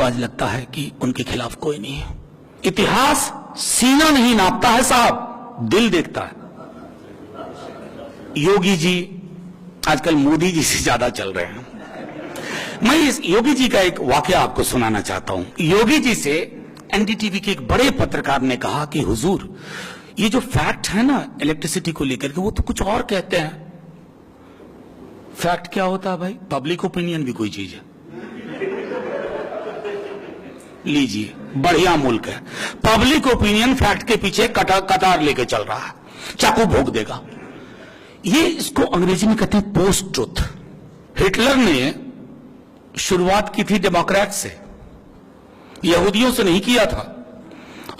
आज लगता है कि उनके खिलाफ कोई नहीं है। इतिहास सीना नहीं नापता है साहब, दिल देखता है। योगी जी आजकल मोदी जी से ज्यादा चल रहे हैं। मैं इस योगी जी का एक वाकया आपको सुनाना चाहता हूं। योगी जी से एनडीटीवी के एक बड़े पत्रकार ने कहा कि हुजूर, ये जो फैक्ट है ना इलेक्ट्रिसिटी को लेकर के, वो तो कुछ और कहते हैं। फैक्ट क्या होता है भाई? पब्लिक ओपिनियन भी कोई चीज है। लीजिए, बढ़िया मुल्क है, पब्लिक ओपिनियन फैक्ट के पीछे कतार लेके चल रहा है, चाकू भोंक देगा। ये इसको अंग्रेजी में कहते हैं पोस्ट ट्रुथ। हिटलर ने शुरुआत की थी डेमोक्रेट से, यहूदियों से नहीं किया था,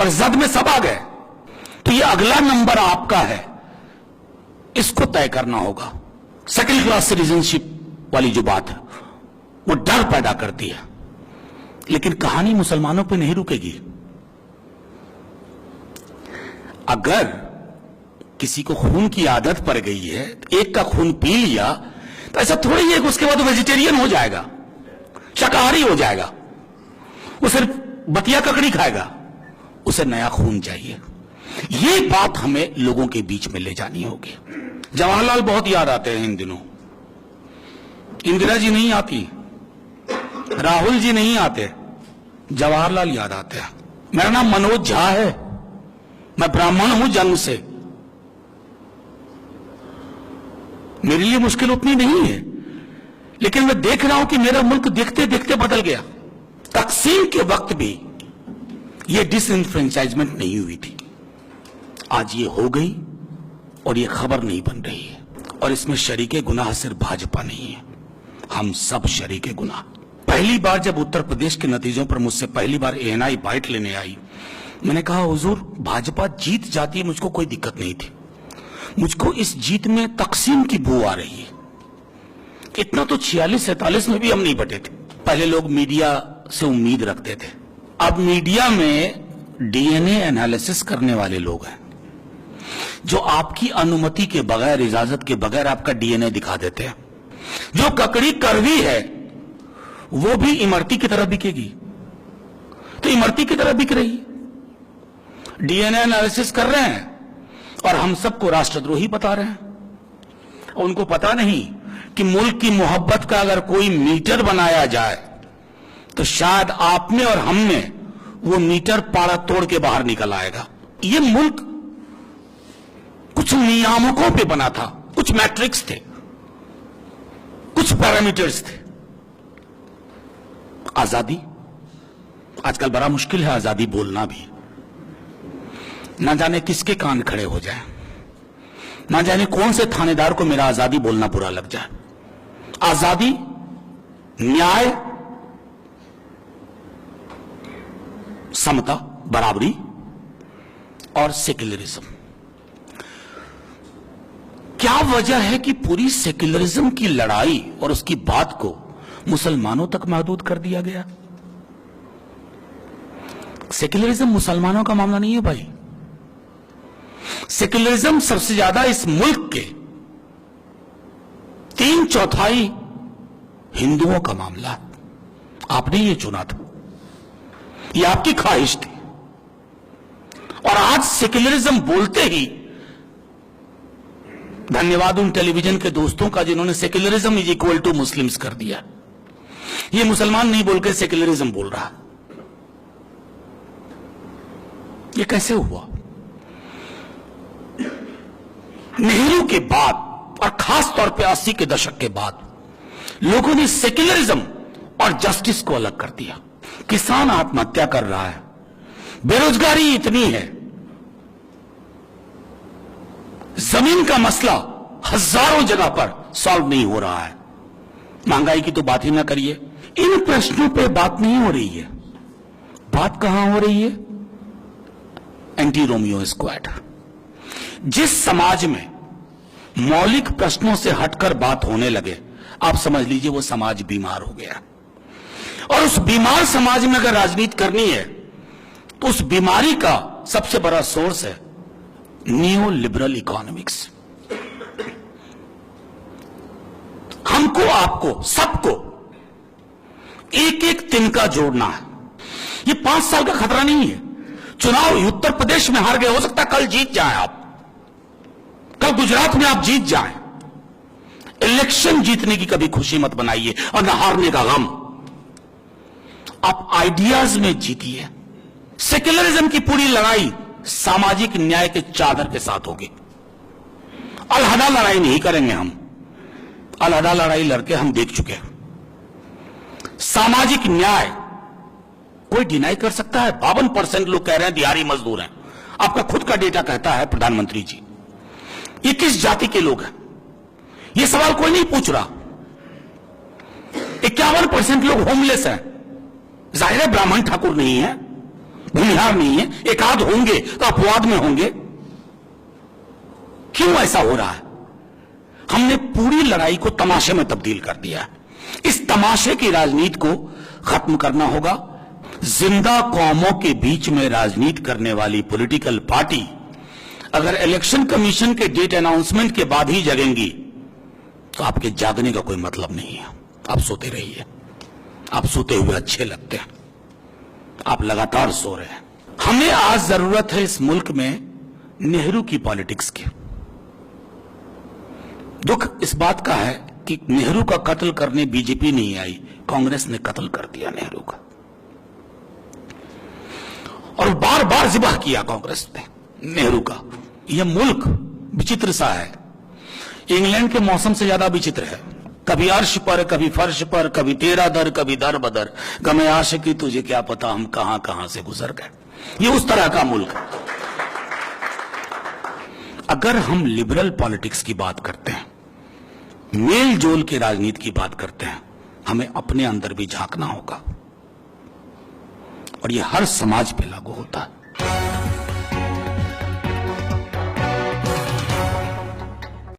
और जद में सब आ गए। तो ये अगला नंबर आपका है, इसको तय करना होगा। सेकंड क्लास सिटीजनशिप वाली जो बात है वो डर पैदा करती है, लेकिन कहानी मुसलमानों पे नहीं रुकेगी। अगर किसी को खून की आदत पड़ गई है, एक का खून पी लिया, तो ऐसा थोड़ी है कि उसके बाद वेजिटेरियन हो जाएगा, शाकाहारी हो जाएगा, वो सिर्फ बतिया ककड़ी खाएगा। उसे नया खून चाहिए। ये बात हमें लोगों के बीच में ले जानी होगी। जवाहरलाल बहुत याद आते हैं इन दिनों। इंदिरा जी नहीं आती, राहुल जी नहीं आते, जवाहरलाल याद आते हैं। मेरा नाम मनोज झा है, मैं ब्राह्मण हूं जन्म से। मेरे लिए मुश्किल उतनी नहीं है, लेकिन मैं देख रहा हूं कि मेरा मुल्क देखते देखते बदल गया। तकसीम के वक्त भी यह डिसएनफ्रेंचाइजमेंट नहीं हुई थी, आज ये हो गई और ये खबर नहीं बन रही है। और इसमें शरीके गुनाह सिर्फ भाजपा नहीं है, हम सब शरीके गुनाह। पहली बार जब उत्तर प्रदेश के नतीजों पर मुझसे पहली बार एएनआई बाइट लेने आई, मैंने कहा हुजूर भाजपा जीत जाती है, मुझको कोई दिक्कत नहीं थी, मुझको इस जीत में तकसीम की बू आ रही है। इतना तो 46-47 में भी हम नहीं बटे थे। पहले लोग मीडिया से उम्मीद रखते थे, अब मीडिया में डीएनए एनालिसिस करने वाले लोग हैं जो आपकी अनुमति के बगैर, इजाजत के बगैर आपका डीएनए दिखा देते हैं। जो ककड़ी कड़वी है वो भी इमरती की तरह बिकेगी, तो इमरती की तरह बिक रही है। डीएनए एनालिसिस कर रहे हैं और हम सबको राष्ट्रद्रोही बता रहे हैं। उनको पता नहीं कि मुल्क की मोहब्बत का अगर कोई मीटर बनाया जाए तो शायद आप में और हम में वो मीटर पारा तोड़ के बाहर निकल आएगा। ये मुल्क कुछ नियामकों पे बना था, कुछ मैट्रिक्स थे, कुछ पैरामीटर्स थे। आजादी, आजकल बड़ा मुश्किल है आजादी बोलना भी। ना जाने किसके कान खड़े हो जाए, ना जाने कौन से थानेदार को मेरा आजादी बोलना बुरा लग जाए। आजादी, न्याय, समता, बराबरी और सेक्युलरिज्म। क्या वजह है कि पूरी सेक्युलरिज्म की लड़ाई और उसकी बात को मुसलमानों तक महदूद कर दिया गया? सेक्युलरिज्म मुसलमानों का मामला नहीं है भाई। सेक्युलरिज्म सबसे ज्यादा इस मुल्क के 3/4 हिंदुओं का मामला है। आपने ये चुना था, ये आपकी ख्वाहिश थी, और आज सेक्युलरिज्म बोलते ही धन्यवाद उन टेलीविजन के दोस्तों का जिन्होंने secularism is equal to Muslims कर दिया। ये मुसलमान नहीं बोल के सेक्युलरिज्म बोल रहा। ये कैसे हुआ? नेहरू के बाद और खास तौर पे 80 के दशक के बाद लोगों ने सेक्युलरिज्म और जस्टिस को अलग कर दिया। किसान आत्महत्या कर रहा है, बेरोजगारी इतनी है, जमीन का मसला हजारों जगह पर सॉल्व नहीं हो रहा है, महंगाई की तो बात ही ना करिए। इन प्रश्नों पे बात नहीं हो रही है। बात कहां हो रही है? Anti Romeo squad. जिस समाज में मौलिक प्रश्नों से हटकर बात होने लगे, आप समझ लीजिए वो समाज बीमार हो गया। और उस बीमार समाज में अगर राजनीति करनी है तो उस बीमारी का सबसे बड़ा सोर्स है नियो लिबरल इकोनॉमिक्स। हमको, आपको, सबको एक एक तिनका जोड़ना है। ये 5 साल का खतरा नहीं है। चुनाव उत्तर प्रदेश में हार गए, हो सकता है कल जीत जाए आप, कल गुजरात में आप जीत जाए। इलेक्शन जीतने की कभी खुशी मत बनाइए और न हारने का गम। आप आइडियाज में जीतिए। सेक्युलरिज्म की पूरी लड़ाई सामाजिक न्याय के चादर के साथ होगी। अलहदा लड़ाई नहीं करेंगे हम, अलहदा लड़ाई लड़के हम देख चुके हैं। सामाजिक न्याय कोई डिनाई कर सकता है? 52% लोग कह रहे हैं दिहाड़ी मजदूर हैं। आपका खुद का डेटा कहता है प्रधानमंत्री जी। ये किस जाति के लोग हैं? ये सवाल कोई नहीं पूछ रहा। 51% लोग होमलेस हैं। जाहिर है ब्राह्मण ठाकुर नहीं है, भूमिहार नहीं है, एक आध होंगे तो अपवाद में होंगे। क्यों ऐसा हो रहा है? हमने पूरी लड़ाई को तमाशे में तब्दील कर दिया है। इस तमाशे की राजनीति को खत्म करना होगा। जिंदा कौमों के बीच में राजनीति करने वाली पॉलिटिकल पार्टी अगर इलेक्शन कमीशन के डेट अनाउंसमेंट के बाद ही जगेंगी तो आपके जागने का कोई मतलब नहीं है। आप सोते रहिए, आप सोते हुए अच्छे लगते हैं, आप लगातार सो रहे हैं। हमें आज जरूरत है इस मुल्क में नेहरू की पॉलिटिक्स की। दुख इस बात का है कि नेहरू का कत्ल करने बीजेपी नहीं आई, कांग्रेस ने कत्ल कर दिया नेहरू का, और बार बार जिबाह किया कांग्रेस ने नेहरू का। यह मुल्क विचित्र सा है, इंग्लैंड के मौसम से ज्यादा विचित्र है। कभी अर्श पर, कभी फर्श पर, कभी तेरा दर, कभी दर बदर, गमे आशिकी तुझे क्या पता हम कहां कहां से गुजर गए। ये उस तरह का मुल्क है। अगर हम लिबरल पॉलिटिक्स की बात करते हैं, मेल जोल की राजनीति की बात करते हैं, हमें अपने अंदर भी झांकना होगा, और यह हर समाज पे लागू होता है।